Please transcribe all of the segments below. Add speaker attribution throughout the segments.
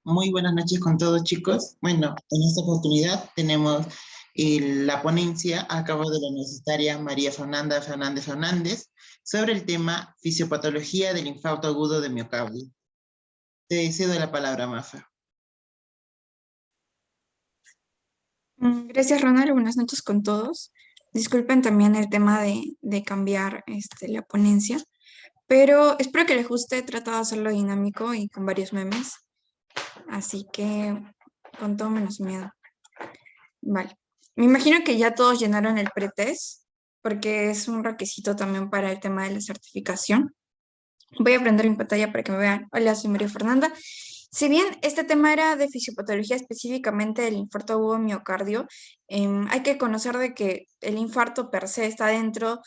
Speaker 1: Muy buenas noches con todos, chicos. Bueno, en esta oportunidad tenemos la ponencia a cargo de la universitaria María Fernanda Fernández Fernández sobre el tema fisiopatología del infarto agudo de miocardio. Te cedo la palabra, Mafa.
Speaker 2: Gracias, Ronald. Buenas noches con todos. Disculpen también el tema de cambiar la ponencia, pero espero que les guste. He tratado de hacerlo dinámico y con varios memes, así que con todo menos miedo. Vale. Me imagino que ya todos llenaron el pretest, porque es un requisito también para el tema de la certificación. Voy a prender mi pantalla para que me vean. Hola, soy María Fernanda. Si bien este tema era de fisiopatología específicamente del infarto agudo de miocardio, hay que conocer de que el infarto per se está dentro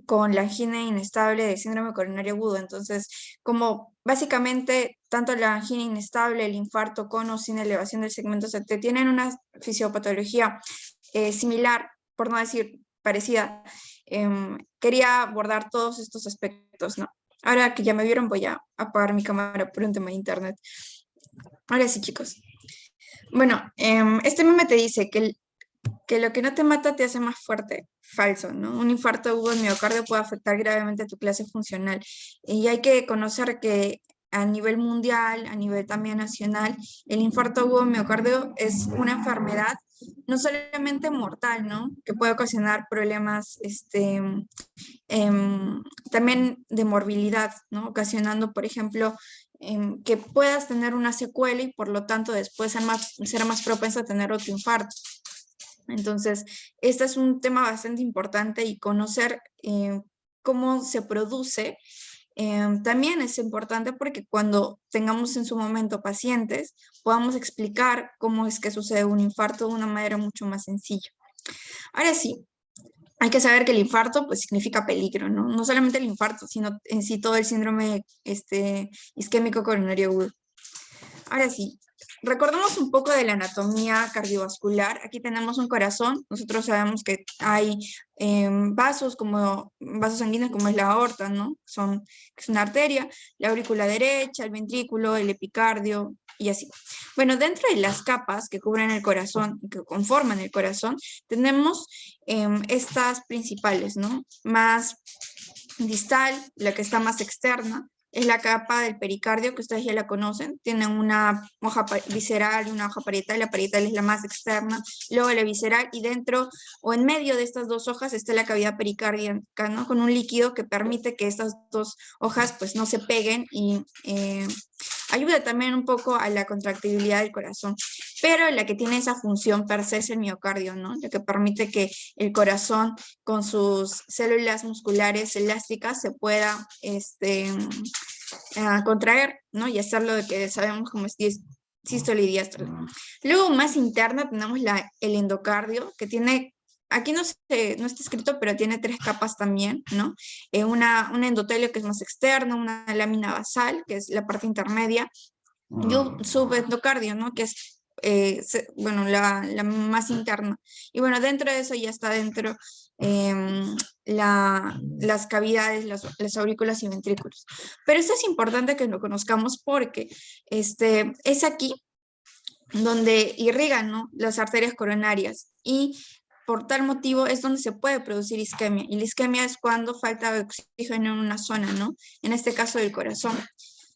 Speaker 2: con la angina inestable de síndrome coronario agudo. Entonces, como básicamente tanto la angina inestable, el infarto con o sin elevación del segmento CT tienen una fisiopatología similar, por no decir parecida, quería abordar todos estos aspectos, ¿no? Ahora que ya me vieron, voy a apagar mi cámara por un tema de internet. Ahora sí, chicos. Bueno, este meme te dice que lo que no te mata te hace más fuerte. Falso, ¿no? Un infarto agudo de miocardio puede afectar gravemente a tu clase funcional. Y hay que conocer que a nivel mundial, a nivel también nacional, el infarto agudo de miocardio es una enfermedad no solamente mortal, ¿no? Que puede ocasionar problemas, también de morbilidad, ¿no? Ocasionando, por ejemplo, que puedas tener una secuela y por lo tanto después ser más propensa a tener otro infarto. Entonces, este es un tema bastante importante y conocer cómo se produce también es importante porque cuando tengamos en su momento pacientes, podamos explicar cómo es que sucede un infarto de una manera mucho más sencilla. Ahora sí, hay que saber que el infarto pues significa peligro, ¿no? No solamente el infarto, sino en sí todo el síndrome isquémico coronario agudo. Ahora sí, recordemos un poco de la anatomía cardiovascular. Aquí tenemos un corazón. Nosotros sabemos que hay vasos vasos sanguíneos como es la aorta, ¿no? Es una arteria, la aurícula derecha, el ventrículo, el epicardio y así. Bueno, dentro de las capas que cubren el corazón, que conforman el corazón, tenemos estas principales, ¿no? Más distal, la que está más externa, es la capa del pericardio, que ustedes ya la conocen. Tiene una hoja visceral y una hoja parietal. La parietal es la más externa, luego la visceral, y dentro o en medio de estas dos hojas está la cavidad pericárdica, ¿no? Con un líquido que permite que estas dos hojas pues no se peguen y ayuda también un poco a la contractibilidad del corazón. Pero la que tiene esa función per se es el miocardio, ¿no? La que permite que el corazón con sus células musculares elásticas se pueda contraer, ¿no? Y hacer lo que sabemos como es sístole y diástole. Luego, más interna, tenemos el endocardio, que tiene, aquí no está escrito, pero tiene 3 capas también, ¿no? Un endotelio que es más externo, una lámina basal, que es la parte intermedia, y un subendocardio, ¿no? Que es bueno, la más interna. Y bueno, dentro de eso ya está dentro las cavidades, las aurículas y ventrículos. Pero esto es importante que lo conozcamos porque es aquí donde irrigan, ¿no? Las arterias coronarias y por tal motivo es donde se puede producir isquemia. Y la isquemia es cuando falta oxígeno en una zona, ¿no? En este caso del corazón.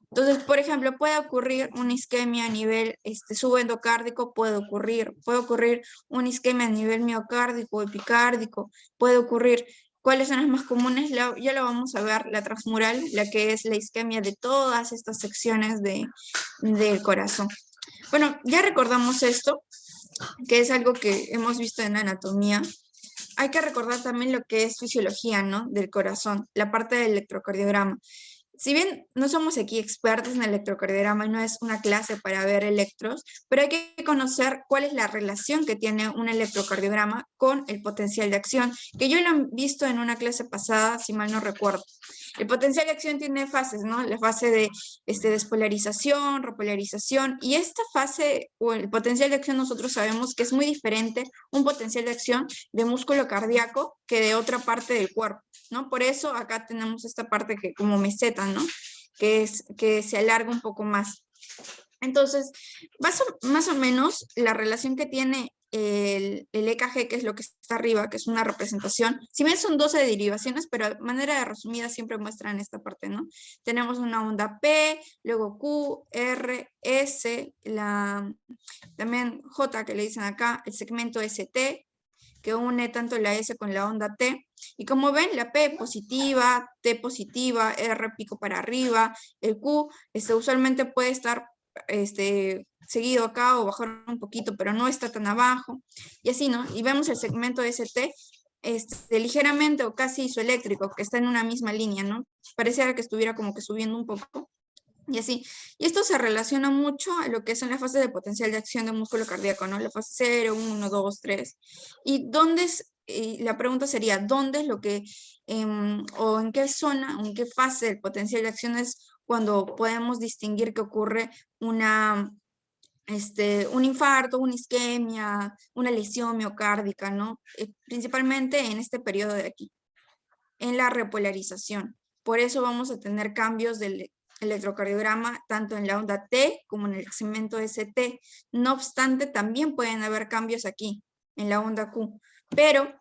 Speaker 2: Entonces, por ejemplo, puede ocurrir una isquemia a nivel subendocárdico, puede ocurrir una isquemia a nivel miocárdico, epicárdico, puede ocurrir. ¿Cuáles son las más comunes? Ya lo vamos a ver, la transmural, la que es la isquemia de todas estas secciones del corazón. Bueno, ya recordamos esto, que es algo que hemos visto en la anatomía. Hay que recordar también lo que es fisiología, ¿no? Del corazón, la parte del electrocardiograma. Si bien no somos aquí expertos en electrocardiograma y no es una clase para ver electros, pero hay que conocer cuál es la relación que tiene un electrocardiograma con el potencial de acción, que yo lo he visto en una clase pasada, si mal no recuerdo. El potencial de acción tiene fases, ¿no? La fase de despolarización, repolarización, y esta fase, o el potencial de acción, nosotros sabemos que es muy diferente un potencial de acción de músculo cardíaco que de otra parte del cuerpo, ¿no? Por eso acá tenemos esta parte que como meseta, ¿no? Que se alarga un poco más. Entonces, más o menos la relación que tiene el EKG, que es lo que está arriba, que es una representación, si bien son 12 derivaciones, pero de manera resumida siempre muestran esta parte, ¿no? Tenemos una onda P, luego Q, R, S, también J que le dicen acá, el segmento ST, que une tanto la S con la onda T. Y como ven, la P positiva, T positiva, R pico para arriba, el Q usualmente puede estar seguido acá o bajar un poquito, pero no está tan abajo. Y así, ¿no? Y vemos el segmento ST ligeramente o casi isoeléctrico, que está en una misma línea, ¿no? Pareciera que estuviera como que subiendo un poco. Y así. Y esto se relaciona mucho a lo que son las fases de potencial de acción del músculo cardíaco, ¿no? La fase 0, 1, 2, 3. ¿Y dónde es? Y la pregunta sería, ¿dónde es lo que, o en qué zona, o en qué fase del potencial de acción es cuando podemos distinguir que ocurre un infarto, una isquemia, una lesión miocárdica, ¿no? Principalmente en este periodo de aquí, en la repolarización. Por eso vamos a tener cambios del electrocardiograma tanto en la onda T como en el segmento ST. No obstante, también pueden haber cambios aquí en la onda Q, pero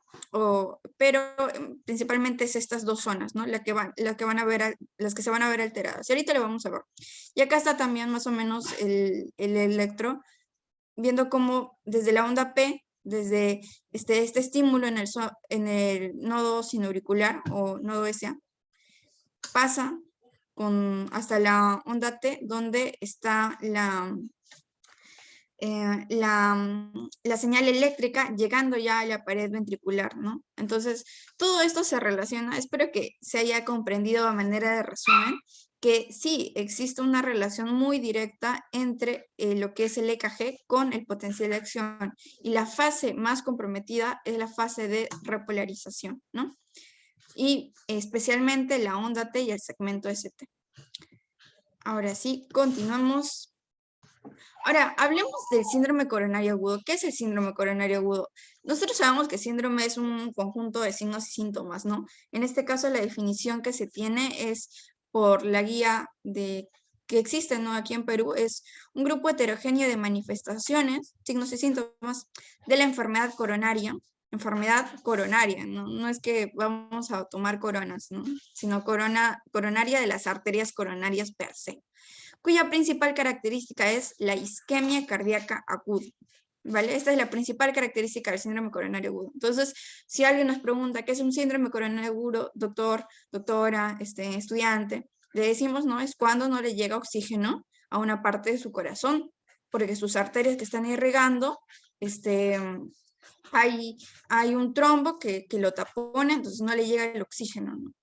Speaker 2: principalmente es estas dos zonas, ¿no? Las que se van a ver alteradas. Y ahorita lo vamos a ver. Y acá está también más o menos el electro, viendo cómo desde la onda P, desde este estímulo en el nodo sinoauricular o nodo SA, pasa hasta la onda T, donde está la señal eléctrica llegando ya a la pared ventricular, ¿no? Entonces, todo esto se relaciona, espero que se haya comprendido a manera de resumen, que sí existe una relación muy directa entre lo que es el EKG con el potencial de acción, y la fase más comprometida es la fase de repolarización, ¿no? Y especialmente la onda T y el segmento ST. Ahora sí, continuamos. Ahora, hablemos del síndrome coronario agudo. ¿Qué es el síndrome coronario agudo? Nosotros sabemos que síndrome es un conjunto de signos y síntomas, ¿no? En este caso, la definición que se tiene es por la guía que existe, ¿no? Aquí en Perú, es un grupo heterogéneo de manifestaciones, signos y síntomas de la enfermedad coronaria, ¿no? No es que vamos a tomar coronas, ¿no? Sino coronaria de las arterias coronarias per se, cuya principal característica es la isquemia cardíaca aguda, ¿vale? Esta es la principal característica del síndrome coronario agudo. Entonces, si alguien nos pregunta qué es un síndrome coronario agudo, doctor, doctora, estudiante, le decimos, ¿no? Es cuando no le llega oxígeno a una parte de su corazón, porque sus arterias que están irrigando, hay un trombo que lo tapona, entonces no le llega el oxígeno, ¿no?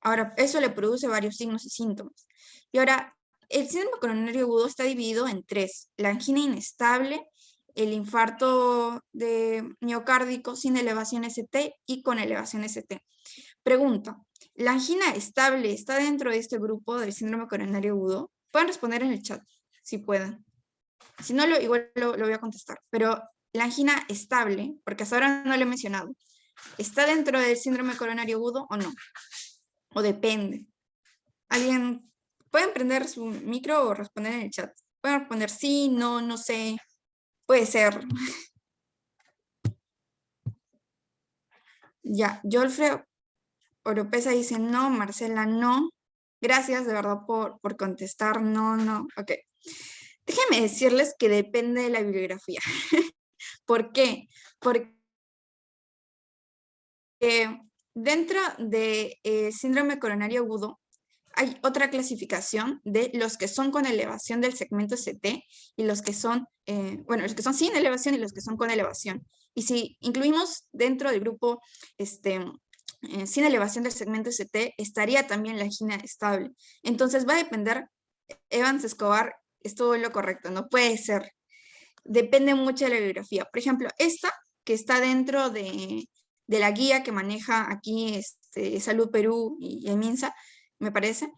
Speaker 2: Ahora, eso le produce varios signos y síntomas. Y ahora, el síndrome coronario agudo está dividido en tres: la angina inestable, el infarto miocárdico sin elevación ST y con elevación ST. Pregunta, ¿la angina estable está dentro de este grupo del síndrome coronario agudo? Pueden responder en el chat, si pueden. Si no, igual lo voy a contestar. Pero la angina estable, porque hasta ahora no lo he mencionado, ¿está dentro del síndrome coronario agudo o no? ¿O depende? ¿Alguien pueden prender su micro o responder en el chat? Pueden responder sí, no, no sé, puede ser. Ya, Jolfre Oropesa dice no, Marcela no. Gracias de verdad por contestar, no, no. Ok. Déjenme decirles que depende de la bibliografía. ¿Por qué? Porque dentro de síndrome coronario agudo hay otra clasificación de los que son con elevación del segmento ST y los que son, los que son sin elevación y los que son con elevación. Y si incluimos dentro del grupo sin elevación del segmento ST, estaría también la angina estable. Entonces va a depender, Evans Escobar, estuvo lo correcto, no puede ser. Depende mucho de la bibliografía. Por ejemplo, esta que está dentro de la guía que maneja aquí Salud Perú y el MINSA, me parece,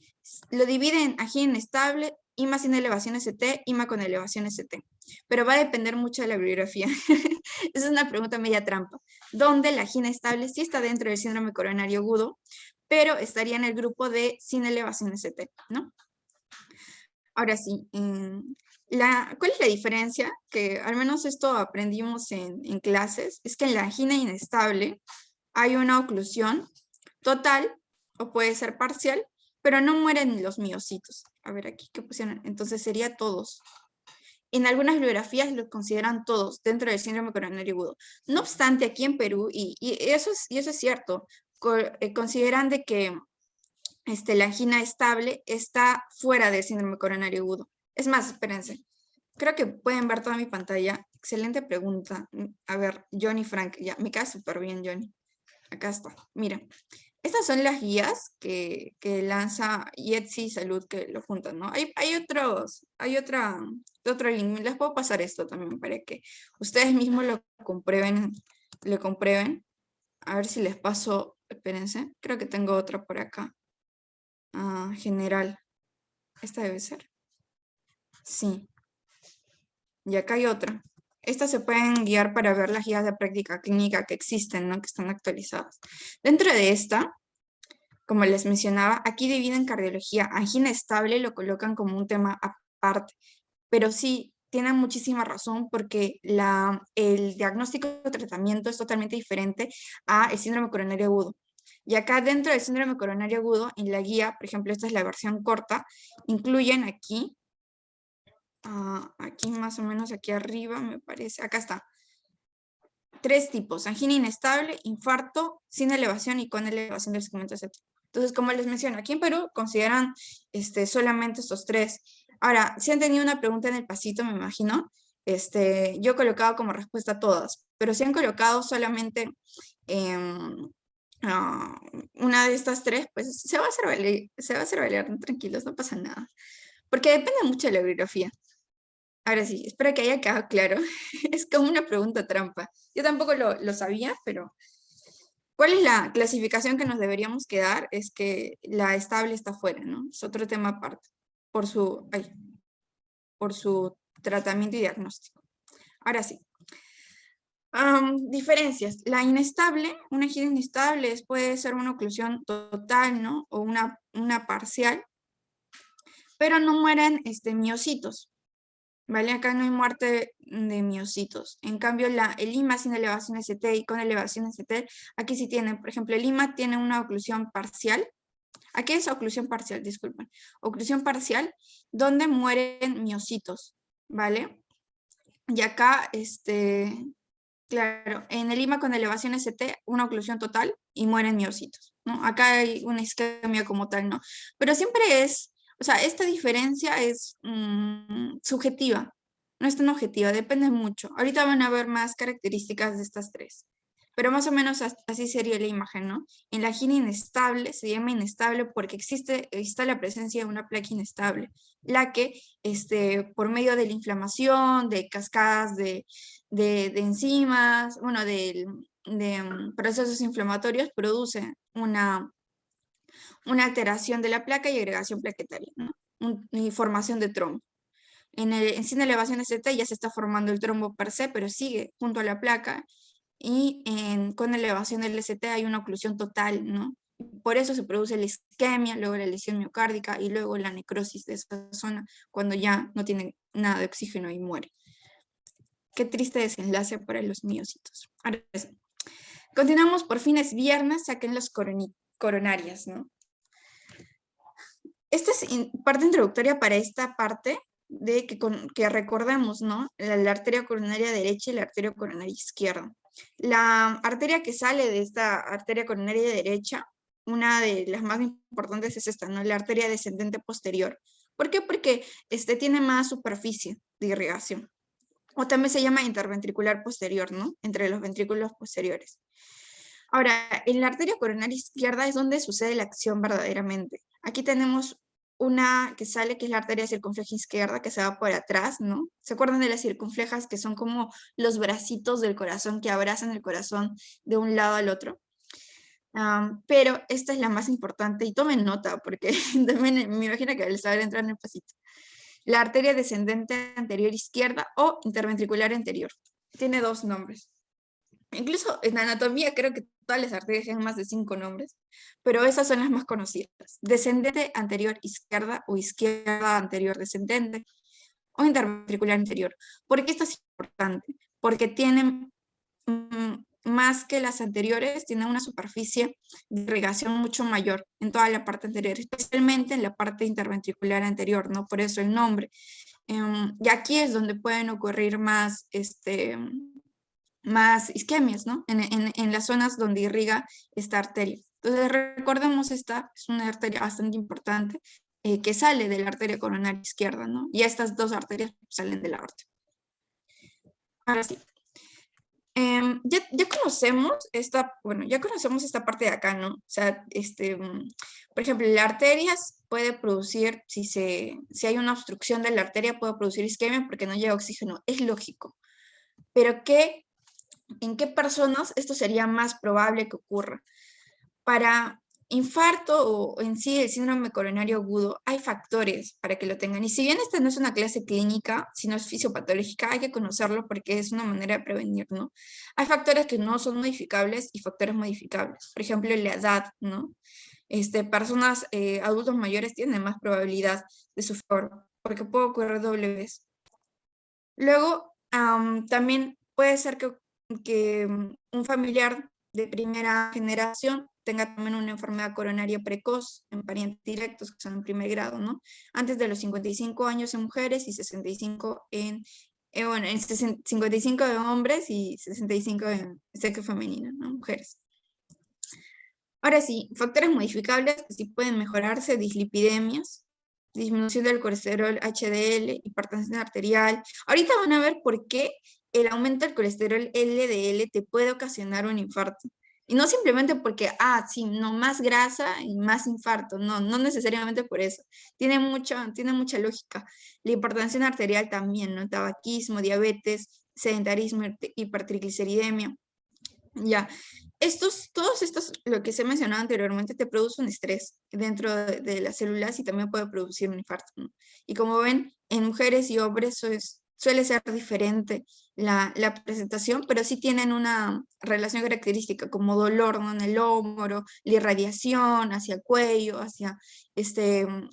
Speaker 2: lo divide en angina inestable, IMA sin elevación ST, IMA con elevación ST. Pero va a depender mucho de la bibliografía. Esa es una pregunta media trampa. ¿Dónde la angina estable sí está dentro del síndrome coronario agudo, pero estaría en el grupo de sin elevación ST, ¿no? Ahora sí, ¿Cuál es la diferencia? Que al menos esto aprendimos en clases, es que en la angina inestable hay una oclusión total o puede ser parcial, pero no mueren los miocitos. A ver aquí, ¿qué pusieron? Entonces sería todos. En algunas bibliografías los consideran todos dentro del síndrome coronario agudo. No obstante, aquí en Perú, y eso es cierto, consideran de que la angina estable está fuera del síndrome coronario agudo. Es más, espérense. Creo que pueden ver toda mi pantalla. Excelente pregunta. A ver, Johnny Frank, ya, me cae súper bien, Johnny. Acá está. Miren, estas son las guías que lanza IETSI Salud que lo juntan, ¿no? Otro link. Les puedo pasar esto también para que ustedes mismos lo comprueben. A ver si les paso, espérense. Creo que tengo otra por acá. General. ¿Esta debe ser? Sí. Y acá hay otra. Estas se pueden guiar para ver las guías de práctica clínica que existen, ¿no? Que están actualizadas. Dentro de esta, como les mencionaba, aquí dividen cardiología. Angina estable lo colocan como un tema aparte, pero sí tienen muchísima razón porque el diagnóstico de tratamiento es totalmente diferente al síndrome coronario agudo. Y acá dentro del síndrome coronario agudo, en la guía, por ejemplo, esta es la versión corta, incluyen aquí más o menos, aquí arriba me parece, acá está. 3 tipos, angina inestable, infarto, sin elevación y con elevación del segmento etc. Entonces, como les menciono, aquí en Perú consideran solamente estos 3. Ahora, si han tenido una pregunta en el pasito, me imagino, yo he colocado como respuesta todas, pero si han colocado solamente una de estas 3, pues se va a hacer valer, tranquilos, no pasa nada. Porque depende mucho de la bibliografía. Ahora sí, espero que haya quedado claro. Es como una pregunta trampa. Yo tampoco lo sabía, pero ¿cuál es la clasificación que nos deberíamos quedar? Es que la estable está fuera, ¿no? Es otro tema aparte, por su tratamiento y diagnóstico. Ahora sí. Diferencias. La inestable, una angina inestable puede ser una oclusión total, ¿no? O una parcial, pero no mueren miocitos. ¿Vale? Acá no hay muerte de miocitos. En cambio, el IMA sin elevación ST y con elevación ST, aquí sí tienen, por ejemplo, el IMA tiene una oclusión parcial. Aquí es oclusión parcial, disculpen. Oclusión parcial, donde mueren miocitos, ¿vale? Y acá, claro, en el IMA con elevación ST, una oclusión total y mueren miocitos, ¿no? Acá hay una isquemia como tal, ¿no? Pero siempre o sea, esta diferencia es subjetiva, no es tan objetiva, depende mucho. Ahorita van a ver más características de estas 3, pero más o menos así sería la imagen, ¿no? En la angina inestable se llama inestable porque está la presencia de una placa inestable, la que por medio de la inflamación, de cascadas de enzimas, bueno, de procesos inflamatorios, produce una alteración de la placa y agregación plaquetaria, ¿no? Y formación de trombo. Sin elevación ST ya se está formando el trombo per se, pero sigue junto a la placa y con elevación del ST hay una oclusión total, ¿no? Por eso se produce la isquemia, luego la lesión miocárdica y luego la necrosis de esa zona cuando ya no tiene nada de oxígeno y muere. Qué triste desenlace para los miocitos. Ahora sí. Continuamos, por fin es viernes, saquen las coronarias, ¿no? Esta es parte introductoria para esta parte de que recordemos, ¿no? La arteria coronaria derecha y la arteria coronaria izquierda. La arteria que sale de esta arteria coronaria derecha, una de las más importantes es esta, ¿no? La arteria descendente posterior. ¿Por qué? Porque tiene más superficie de irrigación. O también se llama interventricular posterior, ¿no? Entre los ventrículos posteriores. Ahora, en la arteria coronaria izquierda es donde sucede la acción verdaderamente. Aquí tenemos una que sale, que es la arteria circunfleja izquierda, que se va por atrás, ¿no? ¿Se acuerdan de las circunflejas, que son como los bracitos del corazón que abrazan el corazón de un lado al otro? Pero esta es la más importante, y tomen nota, porque también me imagino que les saber entrar en el pasito. La arteria descendente anterior izquierda o interventricular anterior. Tiene 2 nombres. Incluso en anatomía creo que todas las arterias tienen más de 5 nombres, pero esas son las más conocidas. Descendente anterior izquierda o izquierda anterior descendente, o interventricular anterior. ¿Por qué esto es importante? Porque tienen más que las anteriores, tienen una superficie de irrigación mucho mayor en toda la parte anterior, especialmente en la parte interventricular anterior, ¿no? Por eso el nombre. Y aquí es donde pueden ocurrir más, más isquemias, ¿no? En las zonas donde irriga esta arteria. Entonces, recordemos, esta es una arteria bastante importante que sale de la arteria coronaria izquierda, ¿no? Y estas dos arterias salen de la aorta. Ahora sí. Ya conocemos ya conocemos esta parte de acá, ¿no? O sea, por ejemplo, la arteria puede producir, si hay una obstrucción de la arteria, puede producir isquemia porque no llega oxígeno. Es lógico. Pero ¿en qué personas esto sería más probable que ocurra? Para infarto o en sí el síndrome coronario agudo, hay factores para que lo tengan. Y si bien esta no es una clase clínica, sino es fisiopatológica, hay que conocerlo porque es una manera de prevenir, ¿no? Hay factores que no son modificables y factores modificables. Por ejemplo, la edad, ¿no? Personas adultos mayores tienen más probabilidad de sufrir porque puede ocurrir doble vez. Luego, también puede ser que un familiar de primera generación tenga también una enfermedad coronaria precoz en parientes directos que son en primer grado, ¿no? Antes de los 55 años en mujeres y 65 en 55 de hombres y 65 en sexo femenino, ¿no? Mujeres. Ahora sí, factores modificables que sí pueden mejorarse: dislipidemias, disminución del colesterol HDL, hipertensión arterial. Ahorita van a ver por qué el aumento del colesterol LDL te puede ocasionar un infarto. Y no simplemente porque, sí, no, más grasa y más infarto. No, no necesariamente por eso. Tiene mucha lógica. La hipertensión arterial también, ¿no? Tabaquismo, diabetes, sedentarismo, hipertrigliceridemia. Ya, todos estos, lo que se mencionaba anteriormente, te produce un estrés dentro de las células y también puede producir un infarto, ¿no? Y como ven, en mujeres y hombres suele ser diferente la presentación, pero sí tienen una relación característica como dolor, ¿no? En el hombro, la irradiación hacia el cuello, hacia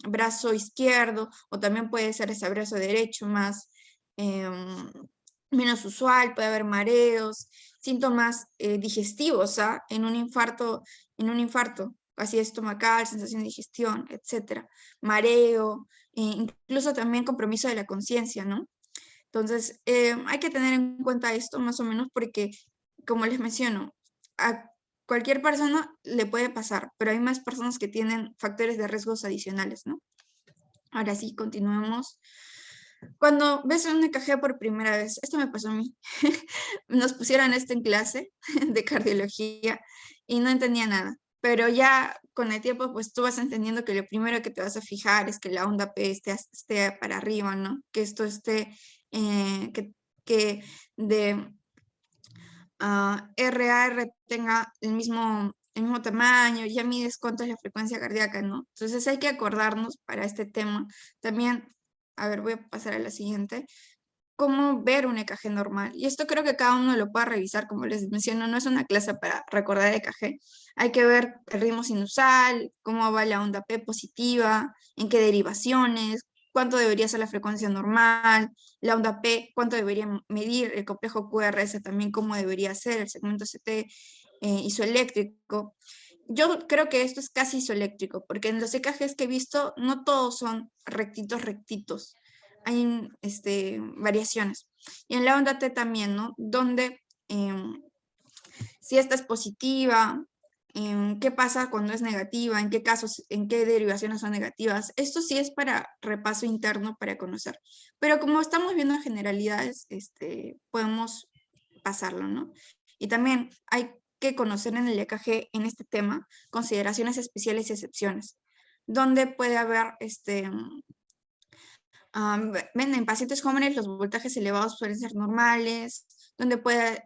Speaker 2: brazo izquierdo, o también puede ser ese brazo derecho más menos usual, puede haber mareos, síntomas digestivos, en un infarto, así estomacal, sensación de digestión, etcétera, mareo, incluso también compromiso de la conciencia, ¿no? Entonces, hay que tener en cuenta esto más o menos porque, como les menciono, a cualquier persona le puede pasar, pero hay más personas que tienen factores de riesgos adicionales, ¿no? Ahora sí, continuemos. Cuando ves un EKG por primera vez, esto me pasó a mí, nos pusieron esto en clase de cardiología y no entendía nada, pero ya con el tiempo pues tú vas entendiendo que lo primero que te vas a fijar es que la onda P esté para arriba, ¿no? Que esto esté, que de RAR tenga el mismo tamaño, ya mides cuánto es la frecuencia cardíaca, ¿no? Entonces hay que acordarnos para este tema. También, a ver, voy a pasar a la siguiente. Cómo ver un EKG normal. Y esto creo que cada uno lo puede revisar, como les menciono, no es una clase para recordar EKG. Hay que ver el ritmo sinusal, cómo va la onda P positiva, en qué derivaciones, cuánto debería ser la frecuencia normal, la onda P, cuánto debería medir, el complejo QRS también, cómo debería ser, el segmento CT isoeléctrico. Yo creo que esto es casi isoeléctrico, porque en los EKGs que he visto, no todos son rectitos. Hay variaciones. Y en la onda T también, ¿no? Donde si esta es positiva, qué pasa cuando es negativa, en qué casos, en qué derivaciones son negativas. Esto sí es para repaso interno para conocer. Pero como estamos viendo generalidades, podemos pasarlo, ¿no? Y también hay que conocer en el EKG, en este tema, consideraciones especiales y excepciones, donde puede haber ven, en pacientes jóvenes los voltajes elevados suelen ser normales, donde puede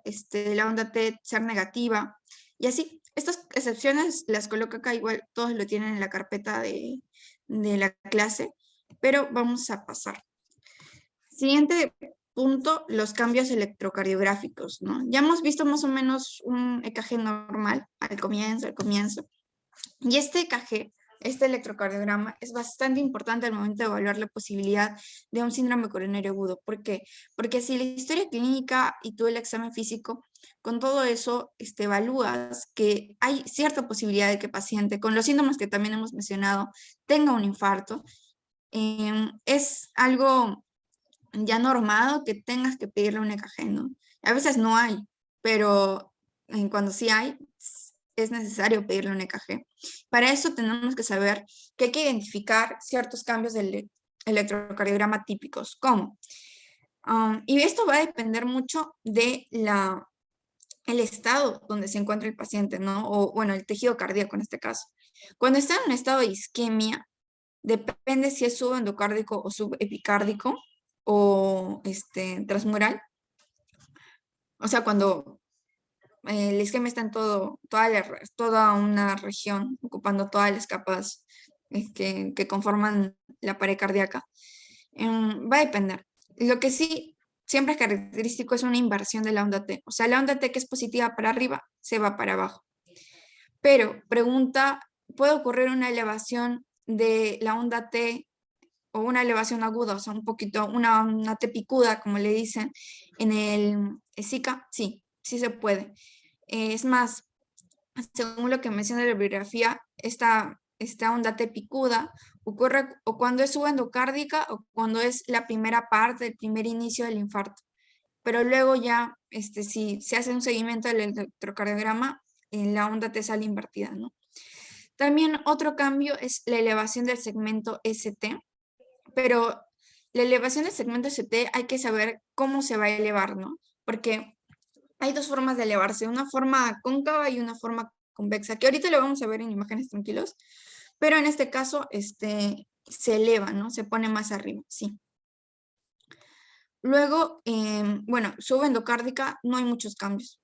Speaker 2: la onda T ser negativa, y así. Estas excepciones las coloco acá, igual todos lo tienen en la carpeta de la clase, pero vamos a pasar. Siguiente punto, los cambios electrocardiográficos, ¿no? Ya hemos visto más o menos un EKG normal al comienzo, y este EKG este electrocardiograma es bastante importante al momento de evaluar la posibilidad de un síndrome coronario agudo. ¿Por qué? Porque si la historia clínica y tú el examen físico, con todo eso evalúas que hay cierta posibilidad de que el paciente, con los síntomas que también hemos mencionado, tenga un infarto, es algo ya normado que tengas que pedirle un EKG, ¿no? A veces no hay, pero cuando sí hay, es necesario pedirle un EKG. Para eso tenemos que saber que hay que identificar ciertos cambios del electrocardiograma típicos. ¿Cómo? Y esto va a depender mucho de el estado donde se encuentra el paciente, ¿no? O bueno, el tejido cardíaco en este caso. Cuando está en un estado de isquemia, depende si es subendocárdico o subepicárdico o transmural. O sea, cuando el isquemia está en toda una región, ocupando todas las capas que conforman la pared cardíaca, va a depender. Lo que sí siempre es característico es una inversión de la onda T. O sea, la onda T que es positiva para arriba, se va para abajo. Pero, pregunta, ¿puede ocurrir una elevación de la onda T o una elevación aguda, o sea, un poquito, una T picuda, como le dicen, en el Zika? Sí, sí se puede. Es más, según lo que menciona la bibliografía, esta onda T picuda ocurre o cuando es subendocárdica o cuando es la primera parte, el primer inicio del infarto. Pero luego ya, si se hace un seguimiento del electrocardiograma, la onda T sale invertida, ¿no? También otro cambio es la elevación del segmento ST, pero la elevación del segmento ST hay que saber cómo se va a elevar, ¿no? Porque hay dos formas de elevarse, una forma cóncava y una forma convexa, que ahorita lo vamos a ver en imágenes tranquilos, pero en este caso se eleva, ¿no? Se pone más arriba, sí. Luego, bueno, subendocárdica no hay muchos cambios.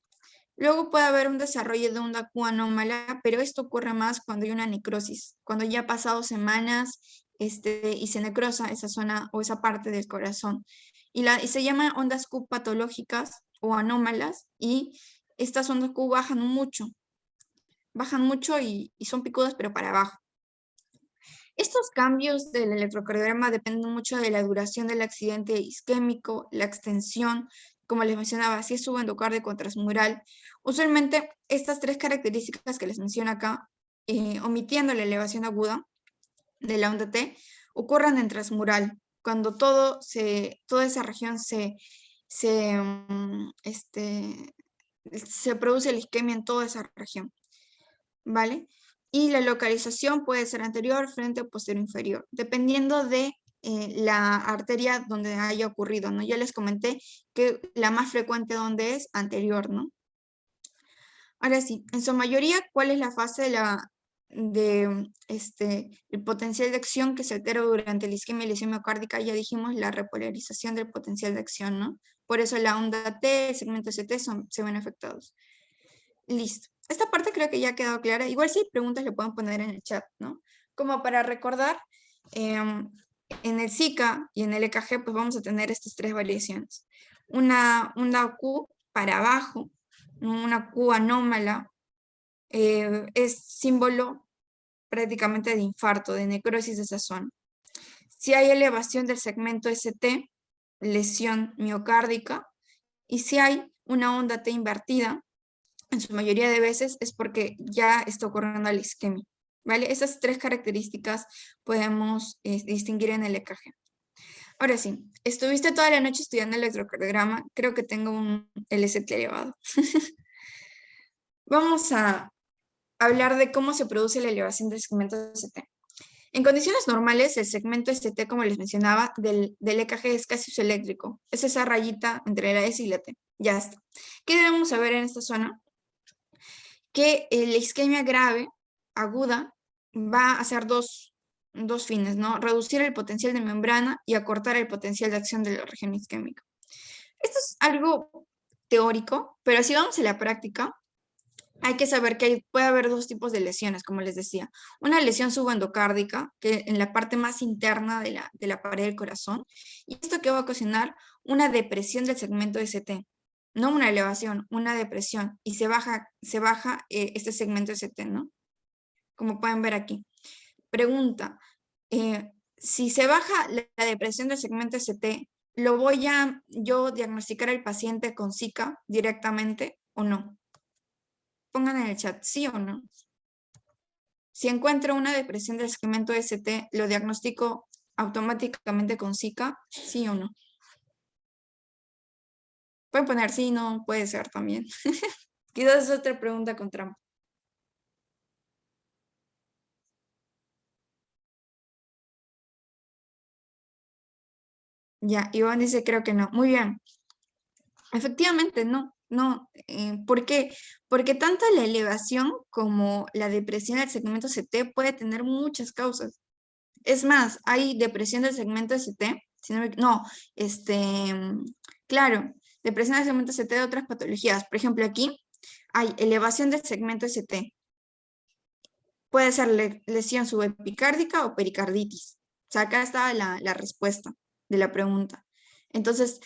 Speaker 2: Luego puede haber un desarrollo de onda Q anómala, pero esto ocurre más cuando hay una necrosis, cuando ya ha pasado semanas y se necrosa esa zona o esa parte del corazón. Y se llama ondas Q patológicas o anómalas, y estas ondas Q bajan mucho y son picudas pero para abajo. Estos cambios del electrocardiograma dependen mucho de la duración del accidente isquémico, la extensión, como les mencionaba, si es subendocárdico o transmural. Usualmente estas tres características que les menciono acá, omitiendo la elevación aguda de la onda T, ocurren en transmural, cuando toda esa región se produce la isquemia en toda esa región, ¿vale? Y la localización puede ser anterior, frente o posterior inferior, dependiendo de la arteria donde haya ocurrido, ¿no? Ya les comenté que la más frecuente donde es anterior, ¿no? Ahora sí, en su mayoría, ¿cuál es la fase el potencial de acción que se altera durante la isquemia y lesión miocárdica? Ya dijimos la repolarización del potencial de acción, ¿no? Por eso la onda T, el segmento ST se ven afectados. Listo. Esta parte creo que ya ha quedado clara. Igual si hay preguntas le pueden poner en el chat, ¿no? Como para recordar, en el Zika y en el EKG pues vamos a tener estas tres variaciones. Una Q para abajo, una Q anómala, es símbolo prácticamente de infarto, de necrosis de esa zona. Si hay elevación del segmento ST, lesión miocárdica, y si hay una onda T invertida, en su mayoría de veces es porque ya está ocurriendo la isquemia, ¿vale? Esas tres características podemos distinguir en el EKG. Ahora sí, estuviste toda la noche estudiando el electrocardiograma, creo que tengo un LST elevado. Vamos a hablar de cómo se produce la elevación del segmento ST. En condiciones normales, el segmento ST, como les mencionaba, del EKG es casi isoeléctrico. Es esa rayita entre la S y la T. Ya está. ¿Qué debemos saber en esta zona? Que la isquemia grave, aguda, va a hacer dos fines, ¿no? Reducir el potencial de membrana y acortar el potencial de acción de la región isquémica. Esto es algo teórico, pero si vamos a la práctica, hay que saber que puede haber dos tipos de lesiones, como les decía. Una lesión subendocárdica, que en la parte más interna de la pared del corazón, y esto que va a ocasionar una depresión del segmento ST, no una elevación, una depresión, y se baja este segmento ST, ¿no? Como pueden ver aquí. Pregunta, si se baja la depresión del segmento ST, ¿lo voy a yo diagnosticar al paciente con Zika directamente o no? Pongan en el chat, ¿sí o no? Si encuentro una depresión del segmento ST, ¿lo diagnostico automáticamente con Zika? ¿Sí o no? Pueden poner sí, no, puede ser también. Quizás es otra pregunta con trampa. Ya, Iván dice creo que no. Muy bien. Efectivamente, no. ¿Por qué? Porque tanto la elevación como la depresión del segmento CT puede tener muchas causas. Es más, hay depresión del segmento ST, si no, claro, depresión del segmento ST de otras patologías. Por ejemplo, aquí hay elevación del segmento ST. Puede ser lesión subepicárdica o pericarditis. O sea, acá está la respuesta de la pregunta. Entonces,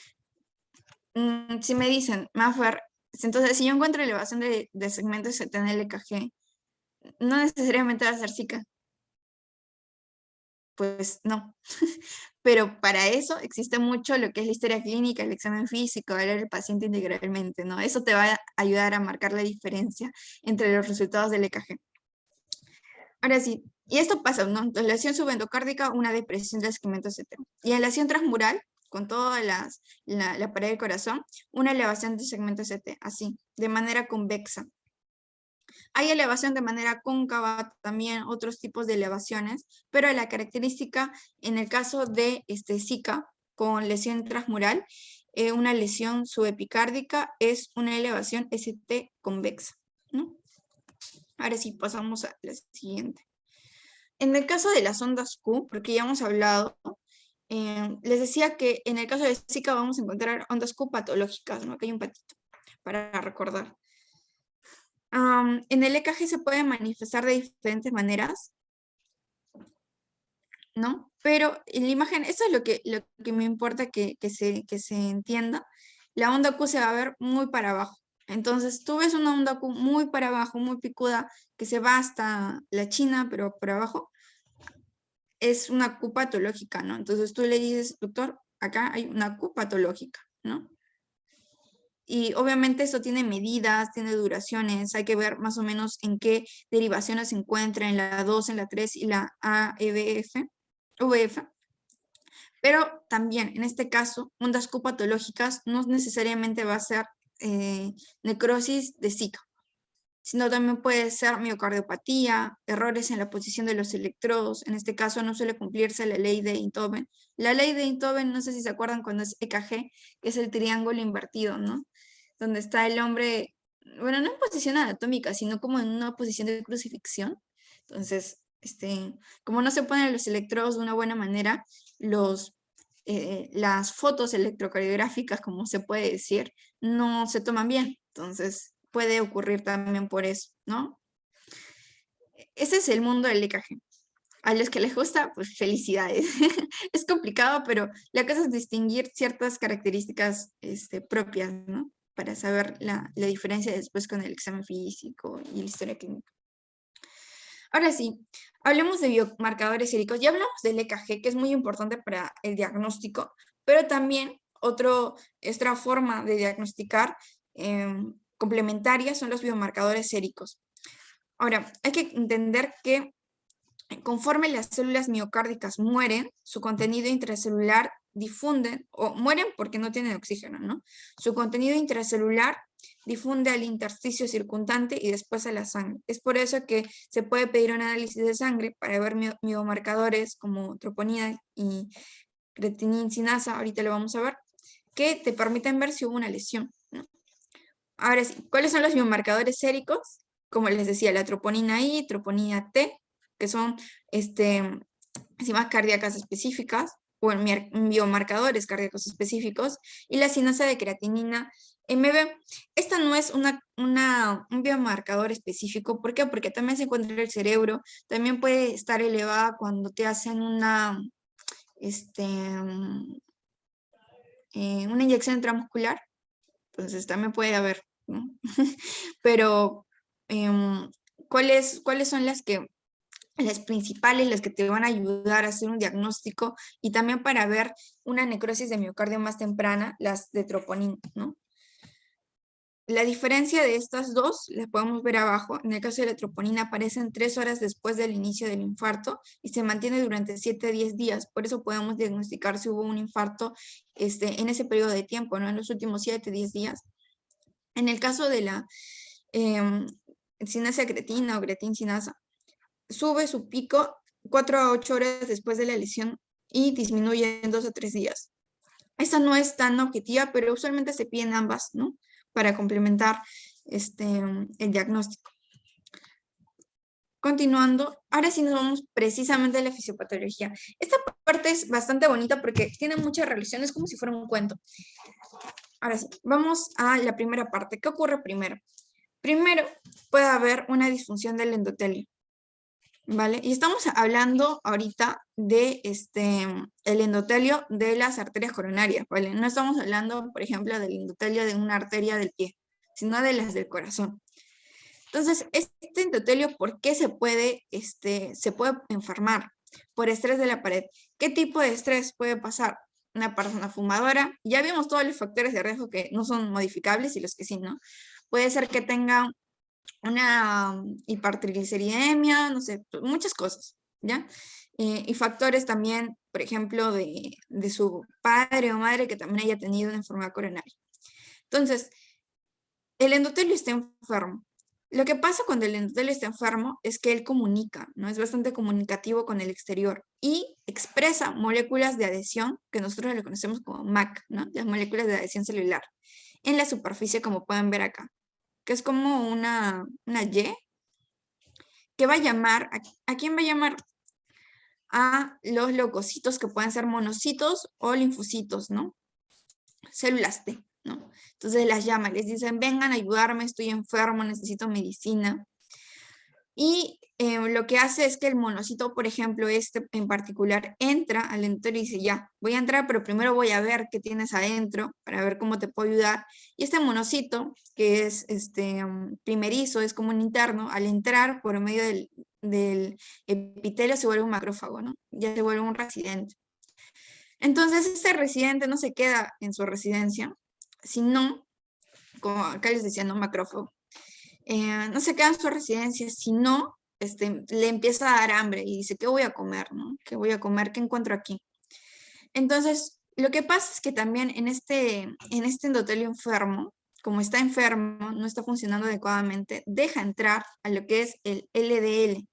Speaker 2: si me dicen, Mafer, entonces si yo encuentro elevación de segmento ST en el EKG, no necesariamente va a ser Zika. Pues no. Pero para eso existe mucho lo que es la historia clínica, el examen físico, ver al paciente integralmente, ¿no? Eso te va a ayudar a marcar la diferencia entre los resultados del EKG. Ahora sí, y esto pasa, ¿no? Entonces, lesión subendocárdica, una depresión del segmento ST. Y en lesión transmural, con toda la pared del corazón, una elevación del segmento ST, así, de manera convexa. Hay elevación de manera cóncava, también otros tipos de elevaciones, pero la característica en el caso de Zika con lesión transmural, una lesión subepicárdica es una elevación ST convexa, ¿no? Ahora sí, pasamos a la siguiente. En el caso de las ondas Q, porque ya hemos hablado, les decía que en el caso de Zika vamos a encontrar ondas Q patológicas, ¿no? Aquí hay un patito para recordar. En el EKG se puede manifestar de diferentes maneras, ¿no? Pero en la imagen, eso es lo que me importa que se entienda. La onda Q se va a ver muy para abajo. Entonces, tú ves una onda Q muy para abajo, muy picuda, que se va hasta la china, pero por abajo, es una Q patológica, ¿no? Entonces, tú le dices, doctor, acá hay una Q patológica, ¿no? Y obviamente esto tiene medidas, tiene duraciones, hay que ver más o menos en qué derivaciones se encuentra en la 2, en la 3 y la AEBF, VF. Pero también en este caso, ondas Q patológicas no necesariamente va a ser necrosis de Zika, sino también puede ser miocardiopatía, errores en la posición de los electrodos. En este caso no suele cumplirse la ley de Einthoven. La ley de Einthoven, no sé si se acuerdan cuando es EKG, que es el triángulo invertido, ¿no? Donde está el hombre, bueno, no en posición anatómica, sino como en una posición de crucifixión. Entonces, como no se ponen los electrodos de una buena manera, las fotos electrocardiográficas, como se puede decir, no se toman bien. Entonces, puede ocurrir también por eso, ¿no? Ese es el mundo del EKG. A los que les gusta, pues felicidades. Es complicado, pero la cosa es distinguir ciertas características propias, ¿no? Para saber la diferencia después con el examen físico y la historia clínica. Ahora sí, hablemos de biomarcadores séricos. Ya hablamos del EKG, que es muy importante para el diagnóstico, pero también otra forma de diagnosticar complementaria son los biomarcadores séricos. Ahora, hay que entender que conforme las células miocárdicas mueren, su contenido intracelular difunde, o mueren porque no tienen oxígeno, ¿no? Su contenido intracelular difunde al intersticio circundante y después a la sangre. Es por eso que se puede pedir un análisis de sangre para ver biomarcadores como troponina y creatinina, ahorita lo vamos a ver, que te permiten ver si hubo una lesión, ¿no? Ahora sí, ¿cuáles son los biomarcadores séricos? Como les decía, la troponina I, troponina T, que son enzimas cardíacas específicas o biomarcadores cardíacos específicos, y la sinasa de creatinina MB. Esta no es un biomarcador específico. ¿Por qué? Porque también se encuentra en el cerebro, también puede estar elevada cuando te hacen una inyección intramuscular, entonces también puede haber, ¿no? Pero, ¿cuáles son las que las principales, las que te van a ayudar a hacer un diagnóstico y también para ver una necrosis de miocardio más temprana, las de troponina, ¿no? La diferencia de estas dos la podemos ver abajo. En el caso de la troponina aparecen 3 horas después del inicio del infarto y se mantiene durante 7 a 10 días. Por eso podemos diagnosticar si hubo un infarto en ese periodo de tiempo, ¿no? En los últimos 7 a 10 días. En el caso de la sinasa creatina o creatinsinasa, sube su pico 4 a 8 horas después de la lesión y disminuye en 2 o 3 días. Esta no es tan objetiva, pero usualmente se piden ambas, ¿no? Para complementar el diagnóstico. Continuando, ahora sí nos vamos precisamente a la fisiopatología. Esta parte es bastante bonita porque tiene muchas relaciones, como si fuera un cuento. Ahora sí, vamos a la primera parte. ¿Qué ocurre primero? Primero, puede haber una disfunción del endotelio, ¿vale? Y estamos hablando ahorita de el endotelio de las arterias coronarias, ¿vale? No estamos hablando, por ejemplo, del endotelio de una arteria del pie, sino de las del corazón. Entonces, este endotelio, ¿por qué se puede enfermar? Por estrés de la pared. ¿Qué tipo de estrés puede pasar? Una persona fumadora, ya vimos todos los factores de riesgo que no son modificables y los que sí, ¿no? Puede ser que tenga una hipertrigliceridemia, no sé, muchas cosas, ¿ya? Y factores también, por ejemplo, de su padre o madre que también haya tenido una enfermedad coronaria. Entonces, el endotelio está enfermo. Lo que pasa cuando el endotelio está enfermo es que él comunica, ¿no? Es bastante comunicativo con el exterior y expresa moléculas de adhesión que nosotros le conocemos como MAC, ¿no? Las moléculas de adhesión celular, en la superficie, como pueden ver acá, que es como una Y, que va a llamar, ¿a quién va a llamar? A los leucocitos, que pueden ser monocitos o linfocitos, ¿no? Células T, ¿no? Entonces las llaman, les dicen, vengan a ayudarme, estoy enfermo, necesito medicina. Y lo que hace es que el monocito, por ejemplo, este en particular, entra al endotelio y dice, ya, voy a entrar, pero primero voy a ver qué tienes adentro para ver cómo te puedo ayudar. Y este monocito, que es primerizo, es como un interno, al entrar por medio del epitelio se vuelve un macrófago, ¿no? Ya se vuelve un residente. Entonces, este residente no se queda en su residencia, sino, como acá les decía, no macrófago, no se queda en su residencia, sino le empieza a dar hambre y dice, ¿qué voy a comer? ¿No? ¿Qué voy a comer? ¿Qué encuentro aquí? Entonces, lo que pasa es que también en este endotelio enfermo, como está enfermo, no está funcionando adecuadamente, deja entrar a lo que es el LDL,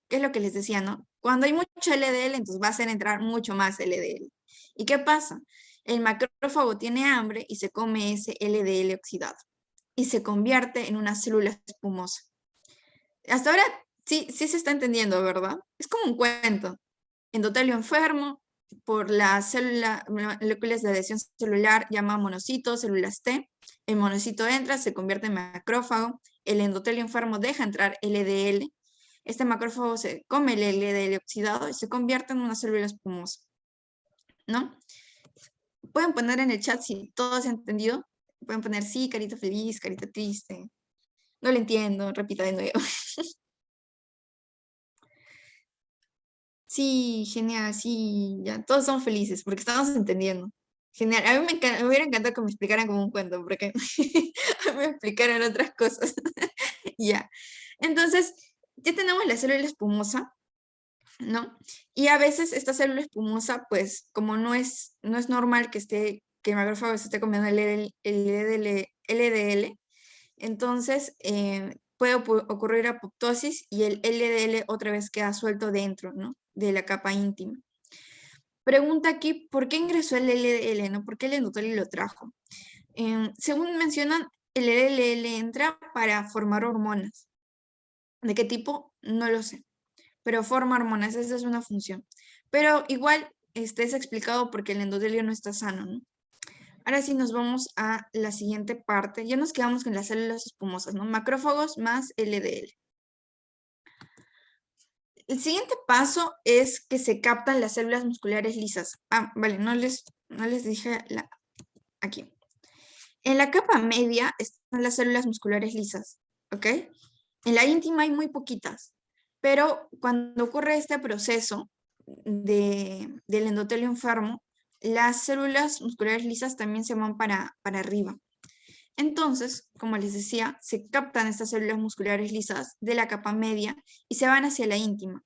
Speaker 2: que es lo que les decía, ¿no? Cuando hay mucho LDL, entonces va a hacer entrar mucho más LDL. ¿Y qué pasa? El macrófago tiene hambre y se come ese LDL oxidado y se convierte en una célula espumosa. Hasta ahora sí se está entendiendo, ¿verdad? Es como un cuento. Endotelio enfermo por la célula, moléculas de adhesión celular llama monocitos, células T. El monocito entra, se convierte en macrófago. El endotelio enfermo deja entrar LDL. Este macrófago se come el LDL oxidado y se convierte en una célula espumosa, ¿no? Pueden poner en el chat si todo se ha entendido. Pueden poner sí, carita feliz, carita triste. No lo entiendo, repita de nuevo. Sí, genial, sí, ya, todos somos felices porque estamos entendiendo. Genial, a mí me hubiera encantado que me explicaran como un cuento, porque a mí me explicaron otras cosas. Ya, entonces, ya tenemos la célula espumosa, ¿no? Y a veces esta célula espumosa, pues, como no es normal que el macrófago se esté comiendo el LDL, entonces puede ocurrir apoptosis y el LDL otra vez queda suelto dentro, ¿no? De la capa íntima. Pregunta aquí, ¿por qué ingresó el LDL, no? ¿Por qué el endotelio lo trajo? Según mencionan, el LDL entra para formar hormonas. ¿De qué tipo? No lo sé. Pero forma hormonas, esa es una función. Pero igual es explicado porque el endotelio no está sano, ¿no? Ahora sí nos vamos a la siguiente parte. Ya nos quedamos con las células espumosas, ¿no? Macrófagos más LDL. El siguiente paso es que se captan las células musculares lisas. Ah, vale, no les dije aquí. En la capa media están las células musculares lisas, ¿ok? En la íntima hay muy poquitas. Pero cuando ocurre este proceso del endotelio enfermo, las células musculares lisas también se van para arriba. Entonces, como les decía, se captan estas células musculares lisas de la capa media y se van hacia la íntima,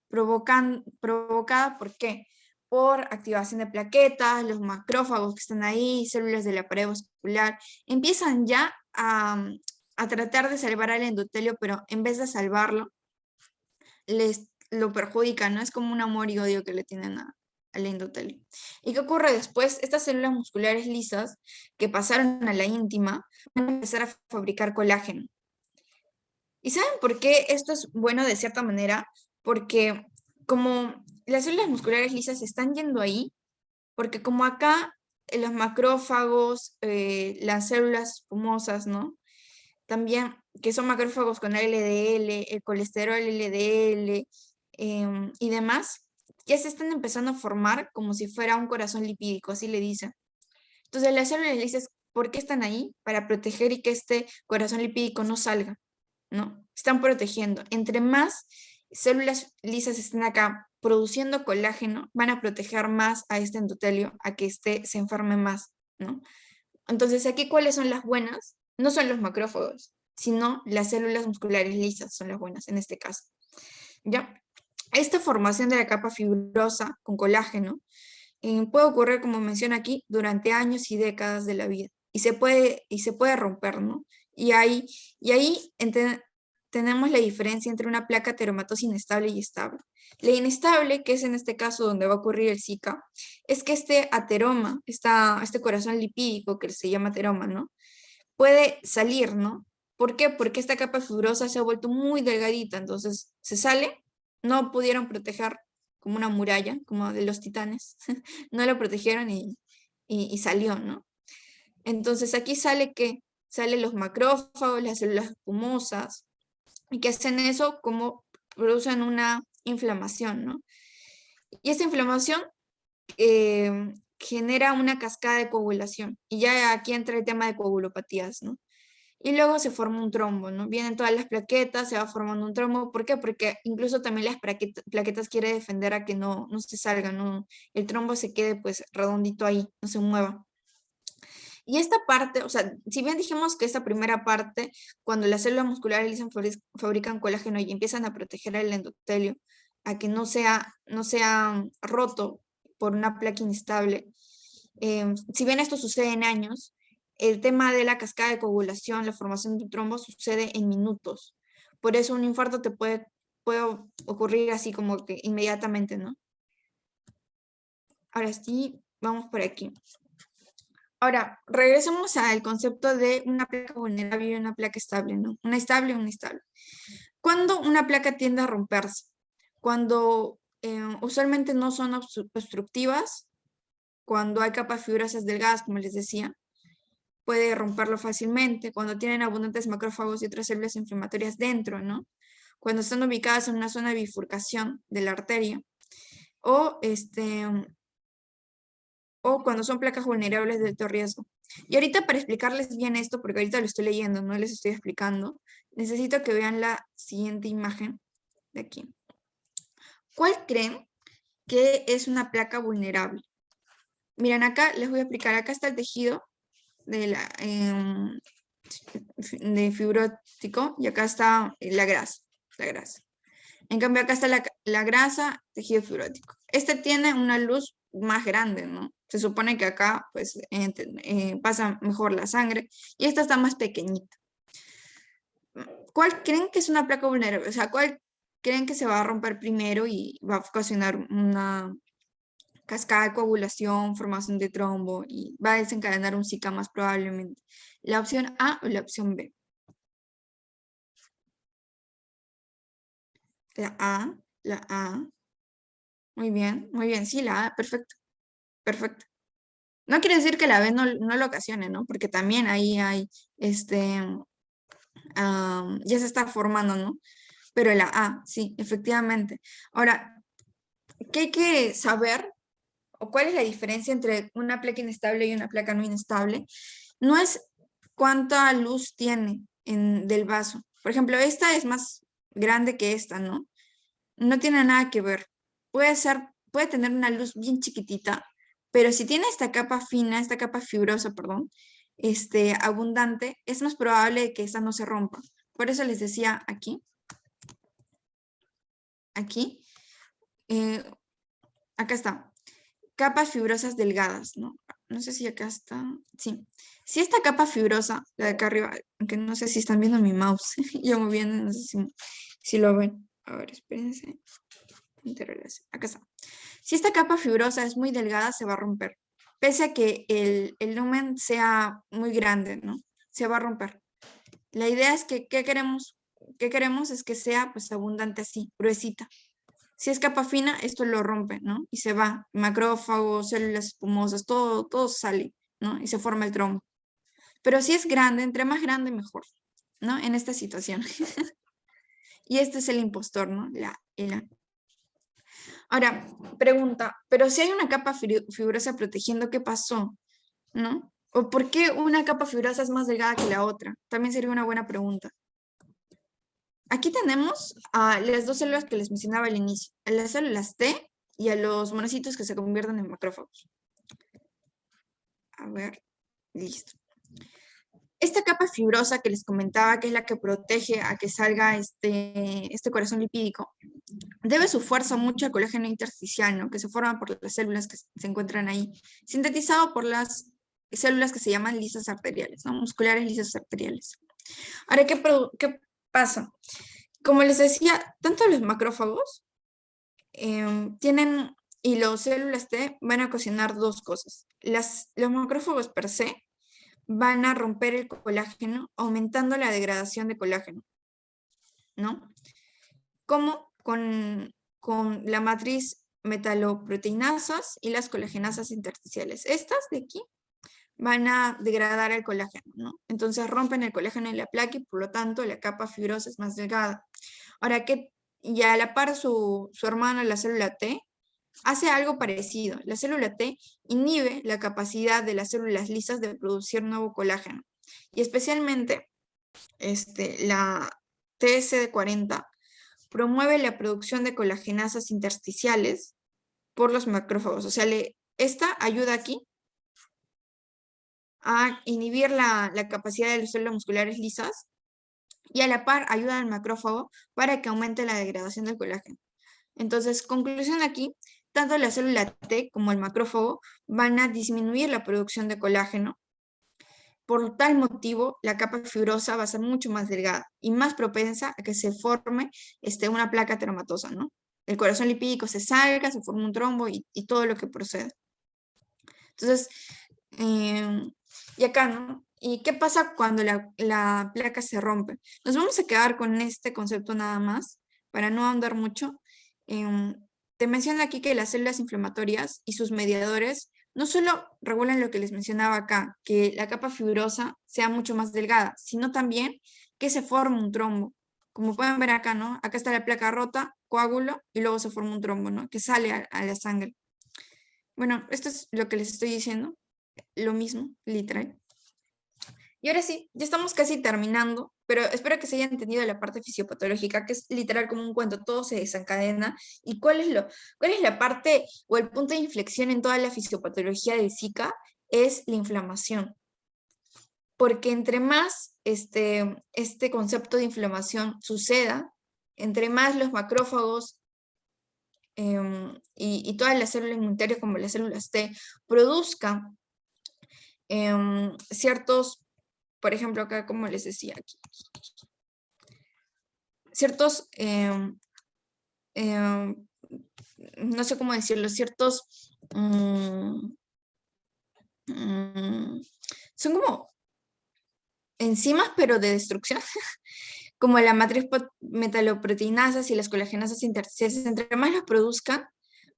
Speaker 2: provocada ¿por qué? Por activación de plaquetas, los macrófagos que están ahí, células de la pared vascular, empiezan ya a tratar de salvar al endotelio, pero en vez de salvarlo, lo perjudica, ¿no? Es como un amor y odio que le tienen al endotelio. ¿Y qué ocurre después? Estas células musculares lisas que pasaron a la íntima van a empezar a fabricar colágeno. ¿Y saben por qué esto es bueno de cierta manera? Porque como las células musculares lisas se están yendo ahí, porque como acá los macrófagos, las células espumosas, ¿no? También, que son macrófagos con LDL, el colesterol LDL y demás, ya se están empezando a formar como si fuera un corazón lipídico, así le dicen. Entonces las células lisas, ¿por qué están ahí? Para proteger y que este corazón lipídico no salga, ¿no? Están protegiendo. Entre más células lisas estén acá produciendo colágeno, van a proteger más a este endotelio, a que se enferme más, ¿no? Entonces, aquí, ¿cuáles son las buenas? No son los macrófagos, sino las células musculares lisas son las buenas en este caso. ¿Ya? Esta formación de la capa fibrosa con colágeno puede ocurrir, como menciona aquí, durante años y décadas de la vida. Y se puede romper, ¿no? Y ahí tenemos la diferencia entre una placa teromatosa inestable y estable. La inestable, que es en este caso donde va a ocurrir el Zika, es que este ateroma, este corazón lipídico que se llama ateroma, ¿no? Puede salir, ¿no? ¿Por qué? Porque esta capa fibrosa se ha vuelto muy delgadita, entonces se sale, no pudieron proteger como una muralla, como de los titanes, no lo protegieron y salió, ¿no? Entonces aquí sale que salen los macrófagos, las células espumosas, y que hacen eso como producen una inflamación, ¿no? Y esta inflamación genera una cascada de coagulación. Y ya aquí entra el tema de coagulopatías, ¿no? Y luego se forma un trombo, ¿no? Vienen todas las plaquetas, se va formando un trombo. ¿Por qué? Porque incluso también las plaquetas quiere defender a que no se salga, ¿no? El trombo se quede pues redondito ahí, no se mueva. Y esta parte, o sea, si bien dijimos que esta primera parte, cuando las células musculares lisas fabrican colágeno y empiezan a proteger el endotelio, a que no sea roto por una placa inestable, si bien esto sucede en años, el tema de la cascada de coagulación, la formación de un trombo sucede en minutos. Por eso un infarto te puede ocurrir así como que inmediatamente, ¿no? Ahora sí, vamos por aquí. Ahora, regresemos al concepto de una placa vulnerable y una placa estable, ¿no? Una estable y una inestable. ¿Cuándo una placa tiende a romperse? Cuando usualmente no son obstructivas, cuando hay capas fibrosas delgadas, como les decía, puede romperlo fácilmente, cuando tienen abundantes macrófagos y otras células inflamatorias dentro, ¿no? Cuando están ubicadas en una zona de bifurcación de la arteria, o cuando son placas vulnerables de alto riesgo. Y ahorita para explicarles bien esto, porque ahorita lo estoy leyendo, no les estoy explicando, necesito que vean la siguiente imagen de aquí. ¿Cuál creen que es una placa vulnerable? Miren, acá les voy a explicar, acá está el tejido de fibrótico y acá está la grasa. En cambio, acá está la grasa, tejido fibrótico. Este tiene una luz más grande, ¿no? Se supone que acá, pues, pasa mejor la sangre y esta está más pequeñita. ¿Cuál creen que es una placa vulnerable? O sea, ¿cuál creen que se va a romper primero y va a ocasionar una cascada de coagulación, formación de trombo y va a desencadenar un Zika más probablemente? ¿La opción A o la opción B? La A. Muy bien, sí, la A, perfecto. No quiere decir que la B no lo ocasione, ¿no? Porque también ahí hay, ya se está formando, ¿no? Pero la A, sí, efectivamente. Ahora, ¿qué hay que saber? ¿O cuál es la diferencia entre una placa inestable y una placa no inestable? No es cuánta luz tiene del vaso. Por ejemplo, esta es más grande que esta, ¿no? no tiene nada que ver. Puede tener una luz bien chiquitita, pero si tiene esta capa fina, esta capa fibrosa, perdón, abundante, es más probable que esta no se rompa. Por eso les decía aquí, acá está, capas fibrosas delgadas, ¿no? No sé si acá está, sí. Si esta capa fibrosa, la de acá arriba, aunque no sé si están viendo mi mouse, yo moviendo, no sé si lo ven. A ver, espérense. Acá está. Si esta capa fibrosa es muy delgada, se va a romper. Pese a que el lumen sea muy grande, ¿no? Se va a romper. La idea es que, ¿qué queremos? ¿Qué queremos? Es que sea pues abundante así, gruesita. Si es capa fina, esto lo rompe, ¿no? Y se va. Macrófagos, células espumosas, todo sale, ¿no? Y se forma el trombo. Pero si es grande, entre más grande, mejor, ¿no? En esta situación. Y este es el impostor, ¿no? Ahora, pregunta, pero si hay una capa fibrosa protegiendo, ¿qué pasó? ¿No? ¿O por qué una capa fibrosa es más delgada que la otra? También sería una buena pregunta. Aquí tenemos a las dos células que les mencionaba al inicio, a las células T y a los monocitos que se convierten en macrófagos. A ver, listo. Esta capa fibrosa que les comentaba, que es la que protege a que salga este corazón lipídico, debe su fuerza mucho al colágeno intersticial, ¿no? Que se forma por las células que se encuentran ahí, sintetizado por las células que se llaman lisas arteriales, ¿no? Musculares lisas arteriales. Ahora, ¿qué pasa? Como les decía, tanto los macrófagos tienen, y las células T van a ocasionar dos cosas. Los macrófagos per se van a romper el colágeno, aumentando la degradación de colágeno, ¿no? Como con la matriz metaloproteinasas y las colagenasas intersticiales. Estas de aquí van a degradar el colágeno, ¿no? Entonces rompen el colágeno en la placa y por lo tanto la capa fibrosa es más delgada. Ahora, y a la par su hermana, la célula T, hace algo parecido. La célula T inhibe la capacidad de las células lisas de producir nuevo colágeno. Y especialmente la TSD40 promueve la producción de colagenasas intersticiales por los macrófagos. O sea, esta ayuda aquí a inhibir la capacidad de las células musculares lisas y a la par ayuda al macrófago para que aumente la degradación del colágeno. Entonces, conclusión aquí, tanto la célula T como el macrófago van a disminuir la producción de colágeno. Por tal motivo, la capa fibrosa va a ser mucho más delgada y más propensa a que se forme una placa ateromatosa, ¿no? El corazón lipídico se salga, se forma un trombo y todo lo que procede. Entonces, y acá, ¿no? ¿Y qué pasa cuando la placa se rompe? Nos vamos a quedar con este concepto nada más, para no ahondar mucho. Te menciono aquí que las células inflamatorias y sus mediadores no solo regulan lo que les mencionaba acá, que la capa fibrosa sea mucho más delgada, sino también que se forme un trombo. Como pueden ver acá, ¿no? Acá está la placa rota, coágulo, y luego se forma un trombo, ¿no? Que sale a la sangre. Bueno, esto es lo que les estoy diciendo, lo mismo, literal. Y ahora sí, ya estamos casi terminando, pero espero que se haya entendido la parte fisiopatológica, que es literal como un cuento, todo se desencadena. ¿Y cuál es la parte o el punto de inflexión en toda la fisiopatología del Zika? Es la inflamación. Porque entre más este concepto de inflamación suceda, entre más los macrófagos y todas las células inmunitarias como las células T produzcan ciertos, por ejemplo, acá como les decía aquí, ciertos, no sé cómo decirlo, ciertos, son como enzimas, pero de destrucción, como la matriz metaloproteinasas y las colagenasas intersticiales, entre más las produzcan,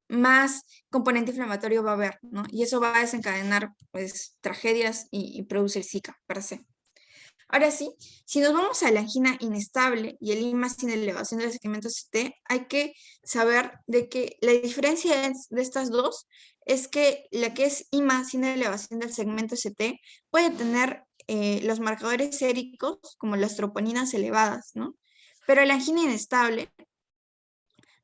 Speaker 2: más componente inflamatorio va a haber, ¿no? Y eso va a desencadenar, pues, tragedias y produce el Zika, per se. Ahora sí, si nos vamos a la angina inestable y el IMA sin elevación del segmento CT, hay que saber de que la diferencia de estas dos es que la que es IMA sin elevación del segmento CT puede tener los marcadores séricos como las troponinas elevadas, ¿no? Pero la angina inestable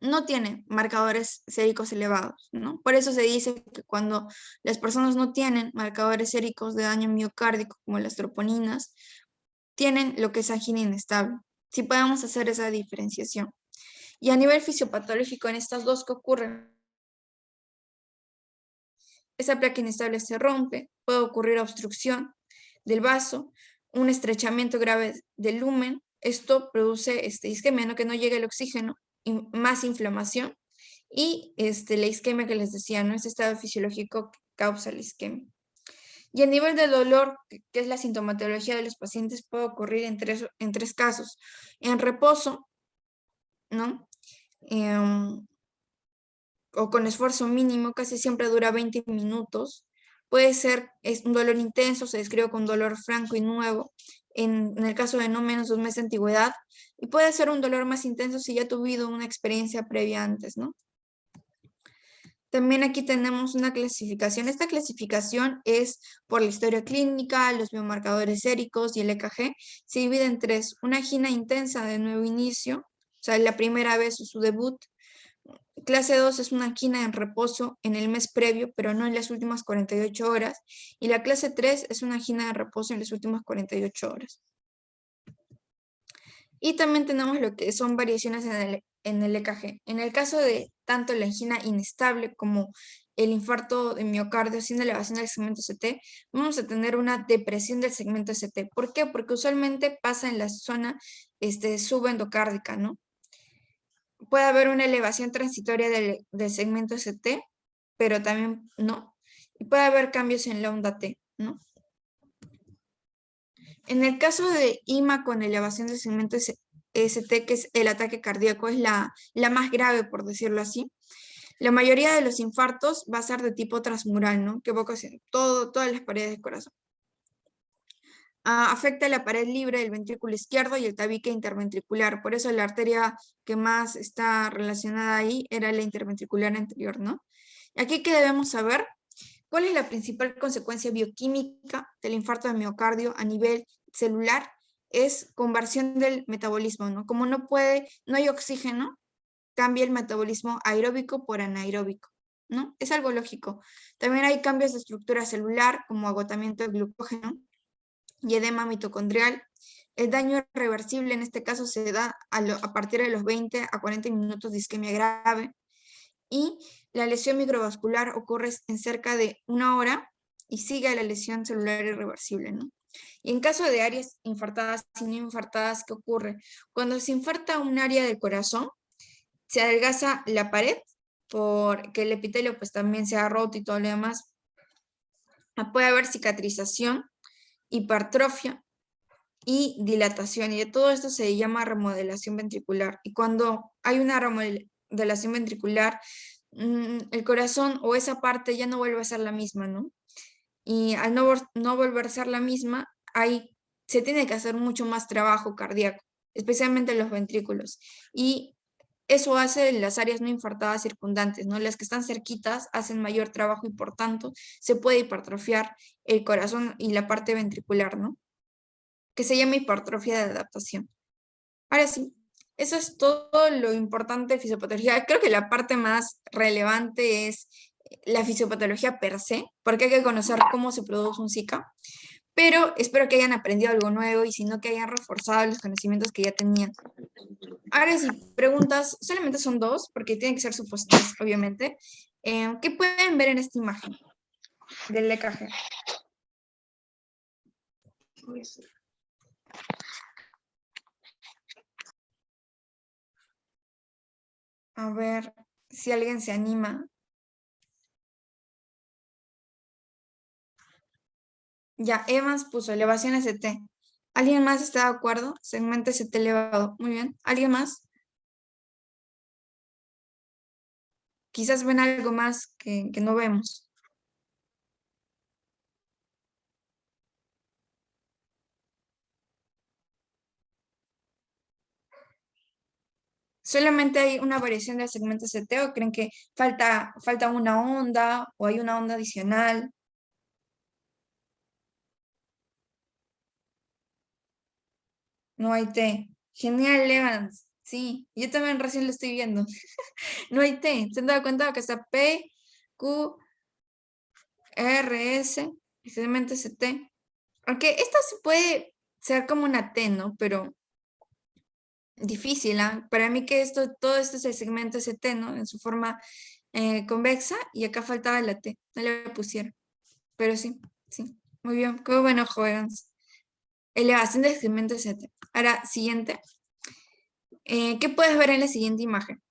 Speaker 2: no tiene marcadores séricos elevados, ¿no? Por eso se dice que cuando las personas no tienen marcadores séricos de daño miocárdico, como las troponinas, tienen lo que es angina inestable. Si podemos hacer esa diferenciación. Y a nivel fisiopatológico, en estas dos que ocurren, esa placa inestable se rompe, puede ocurrir obstrucción del vaso, un estrechamiento grave del lumen. Esto produce isquemia, ¿no? Que no llegue el oxígeno, y más inflamación. Y la isquemia que les decía, ¿no? Ese estado fisiológico que causa la isquemia. Y a nivel de dolor, que es la sintomatología de los pacientes, puede ocurrir en tres casos. En reposo, ¿no? O con esfuerzo mínimo, casi siempre dura 20 minutos. Puede ser un dolor intenso, se describe con dolor franco y nuevo, en el caso de no menos de un mes de antigüedad, y puede ser un dolor más intenso si ya ha tenido una experiencia previa antes, ¿no? También aquí tenemos una clasificación. Esta clasificación es por la historia clínica, los biomarcadores séricos y el EKG. Se divide en tres. Una angina intensa de nuevo inicio, o sea, la primera vez o su debut. Clase 2 es una angina en reposo en el mes previo, pero no en las últimas 48 horas. Y la clase 3 es una angina en reposo en las últimas 48 horas. Y también tenemos lo que son variaciones en el EKG. En el caso de tanto la angina inestable como el infarto de miocardio sin elevación del segmento ST, vamos a tener una depresión del segmento ST. ¿Por qué? Porque usualmente pasa en la zona subendocárdica, ¿no? Puede haber una elevación transitoria del segmento ST, pero también no. Y puede haber cambios en la onda T, ¿no? En el caso de IMA con elevación del segmento ST, que es el ataque cardíaco, es la más grave, por decirlo así. La mayoría de los infartos va a ser de tipo transmural, ¿no? Que evoca todas las paredes del corazón. Afecta la pared libre del ventrículo izquierdo y el tabique interventricular. Por eso la arteria que más está relacionada ahí era la interventricular anterior, ¿no? Aquí, ¿qué debemos saber? ¿Cuál es la principal consecuencia bioquímica del infarto de miocardio a nivel celular? Es conversión del metabolismo, ¿no? Como no hay oxígeno, cambia el metabolismo aeróbico por anaeróbico, ¿no? Es algo lógico. También hay cambios de estructura celular, como agotamiento de glucógeno y edema mitocondrial. El daño irreversible en este caso se da a partir de los 20 a 40 minutos de isquemia grave. Y la lesión microvascular ocurre en cerca de 1 hora y sigue la lesión celular irreversible, ¿no? Y en caso de áreas infartadas y no infartadas, ¿qué ocurre? Cuando se infarta un área del corazón, se adelgaza la pared porque el epitelio pues también se ha roto y todo lo demás. Puede haber cicatrización, hipertrofia y dilatación, y de todo esto se llama remodelación ventricular. Y cuando hay una remodelación ventricular, el corazón o esa parte ya no vuelve a ser la misma, ¿no? Y al no volver a ser la misma, se tiene que hacer mucho más trabajo cardíaco, especialmente en los ventrículos. Y eso hace las áreas no infartadas circundantes, ¿no? Las que están cerquitas hacen mayor trabajo y por tanto se puede hipertrofiar el corazón y la parte ventricular, ¿no? Que se llama hipertrofia de adaptación. Ahora sí, eso es todo lo importante de fisiopatología. Creo que la parte más relevante es la fisiopatología per se, porque hay que conocer cómo se produce un Zika, pero espero que hayan aprendido algo nuevo y si no que hayan reforzado los conocimientos que ya tenían. Ahora sí, preguntas, solamente son dos, porque tienen que ser supuestas, obviamente. ¿Qué pueden ver en esta imagen del EKG? A ver si alguien se anima. Ya, Evans puso elevación ST. ¿Alguien más está de acuerdo? Segmento ST elevado. Muy bien. ¿Alguien más? Quizás ven algo más que no vemos. ¿Solamente hay una variación del segmento ST o creen que falta una onda o hay una onda adicional? No hay T. Genial, Evans. Sí, yo también recién lo estoy viendo. No hay T. ¿Se han dado cuenta que está P, Q, R, S, y finalmente ese T? Aunque esta se puede ser como una T, ¿no? Pero difícil, ¿ah? Para mí que todo esto es el segmento ST, ¿no? En su forma convexa, y acá faltaba la T, no le pusieron. Pero sí, sí. Muy bien, qué bueno, jóvenes. Elevación del segmento ST. Ahora, siguiente. ¿Qué puedes ver en la siguiente imagen?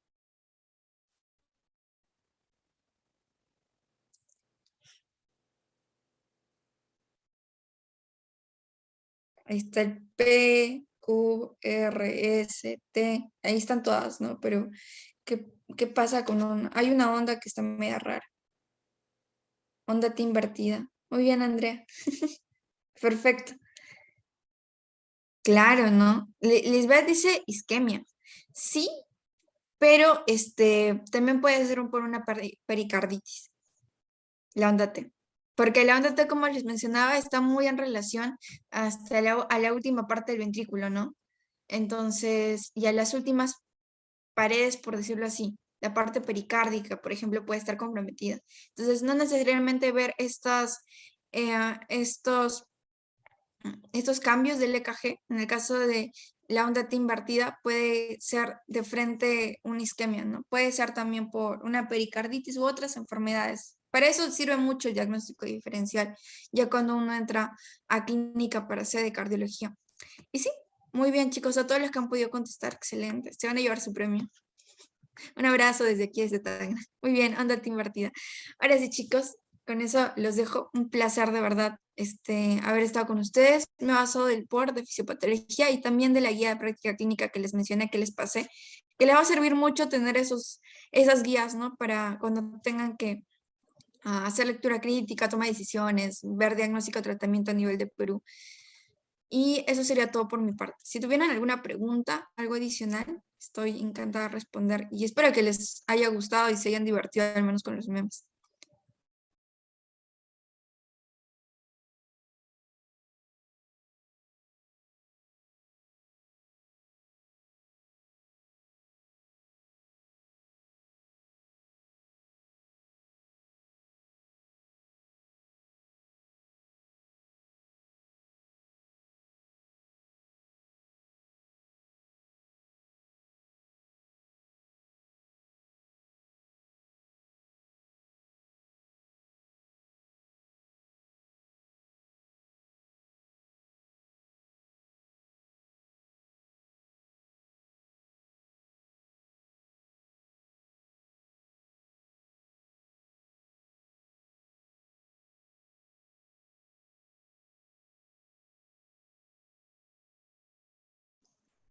Speaker 2: Ahí está el P, Q, R, S, T. Ahí están todas, ¿no? Pero, ¿qué pasa con una? Hay una onda que está media rara. Onda T invertida. Muy bien, Andrea. Perfecto. Claro, ¿no? Lisbeth dice isquemia. Sí, pero también puede ser por una pericarditis, la onda T. Porque la onda T, como les mencionaba, está muy en relación hasta a la última parte del ventrículo, ¿no? Entonces, y a las últimas paredes, por decirlo así, la parte pericárdica, por ejemplo, puede estar comprometida. Entonces, no necesariamente ver eh, estos estos cambios del EKG, en el caso de la onda T invertida, puede ser de frente una isquemia, ¿no? Puede ser también por una pericarditis u otras enfermedades. Para eso sirve mucho el diagnóstico diferencial, ya cuando uno entra a clínica para hacer de cardiología. Y sí, muy bien, chicos, a todos los que han podido contestar, excelente. Se van a llevar su premio. Un abrazo desde aquí, desde Tacna. Muy bien, onda T invertida. Ahora sí, chicos, con eso los dejo. Un placer de verdad haber estado con ustedes. Me baso del POR de fisiopatología y también de la guía de práctica clínica que les mencioné, que les pasé, que les va a servir mucho tener esas guías, ¿no? Para cuando tengan que hacer lectura crítica, toma decisiones, ver diagnóstico, tratamiento a nivel de Perú. Y eso sería todo por mi parte. Si tuvieran alguna pregunta, algo adicional, estoy encantada de responder y espero que les haya gustado y se hayan divertido al menos con los memes.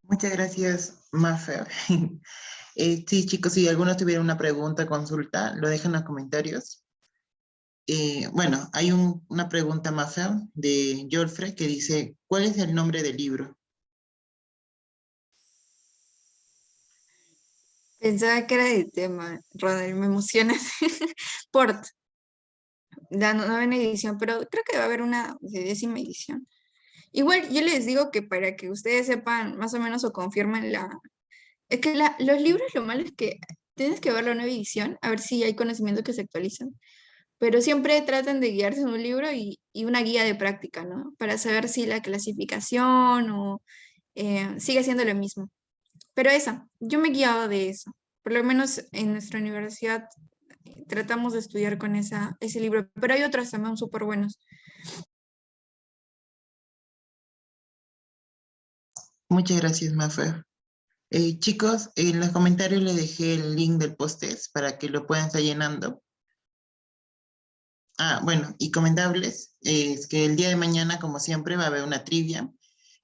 Speaker 1: Muchas gracias, Mafer. Sí, chicos, si alguno tuviera una pregunta, consulta, lo dejan en los comentarios. Bueno, hay una pregunta, Mafer, de Jolfre, que dice, ¿cuál es el nombre del libro?
Speaker 2: Pensaba que era de tema, Ronald, me emocionas. Port, la novena edición, pero creo que va a haber una de 10ª edición. Igual yo les digo que para que ustedes sepan más o menos o confirmen Es que los libros, lo malo es que tienes que ver la nueva edición, a ver si hay conocimientos que se actualizan. Pero siempre tratan de guiarse en un libro y una guía de práctica, ¿no? Para saber si la clasificación o sigue siendo lo mismo. Pero yo me he guiado de eso. Por lo menos en nuestra universidad tratamos de estudiar con ese libro, pero hay otros también súper buenos.
Speaker 1: Muchas gracias, Mafer. Chicos, en los comentarios les dejé el link del post para que lo puedan estar llenando. Ah, bueno, y comentarles es que el día de mañana, como siempre, va a haber una trivia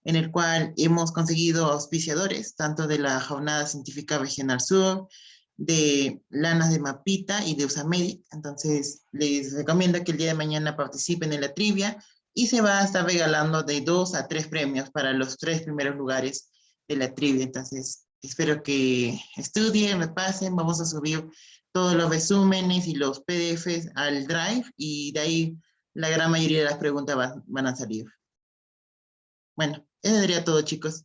Speaker 1: en el cual hemos conseguido auspiciadores, tanto de la Jornada Científica Regional Sur, de Lanas de Mapita y de Usamedic. Entonces, les recomiendo que el día de mañana participen en la trivia y se va a estar regalando de 2 a 3 premios para los 3 primeros lugares de la trivia. Entonces, espero que estudien, repasen, vamos a subir todos los resúmenes y los PDFs al Drive y de ahí la gran mayoría de las preguntas van a salir. Bueno, eso sería todo, chicos.